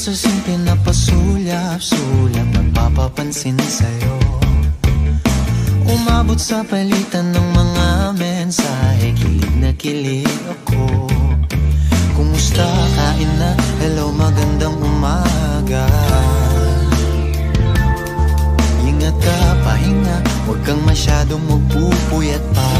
Sa simple na pasulyap-sulyap, nagpapapansin sa'yo. Umabot sa palitan ng mga mensahe, kilig na kilig ako. Kumusta, kain na, hello, magandang umaga. Ingat ka, pahinga, huwag kang masyadong magpupuyat pa.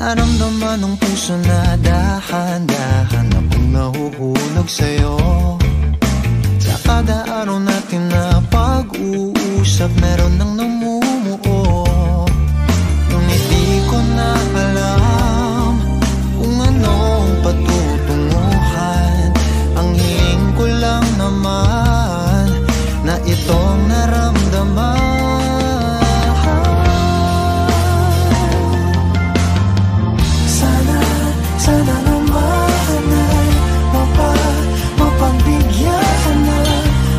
Naramdaman ng puso na dahan-dahan akong nahuhulog sa'yo. Sa kada araw natin na pag-uusap, meron nang namumuo. Ngunit di ko na alam kung anong patutunguhan. Ang hiling ko lang naman na itong naramdaman. Sana naman ay mapagbigyan ka na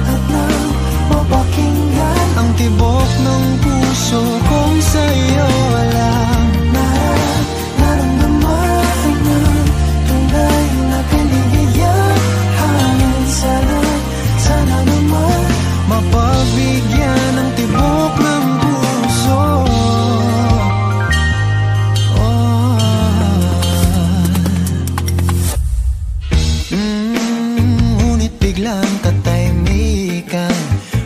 at nang mapakinggan ang tibok ng puso kong sa'yo alam. Naramdaman ng tunay na kaligayahan. Sana naman mapagbigyan ang tibok ng puso. Ngunit biglang katahimikan,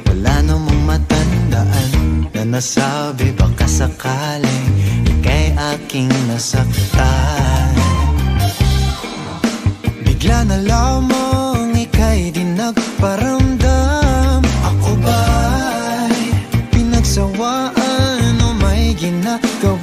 wala namang matandaan na nasabi baka sakaling ika'y aking nasaktan. Bigla na lamang ika'y di nagparamdam. Ako ba'y pinagsawaan o may ginagawa?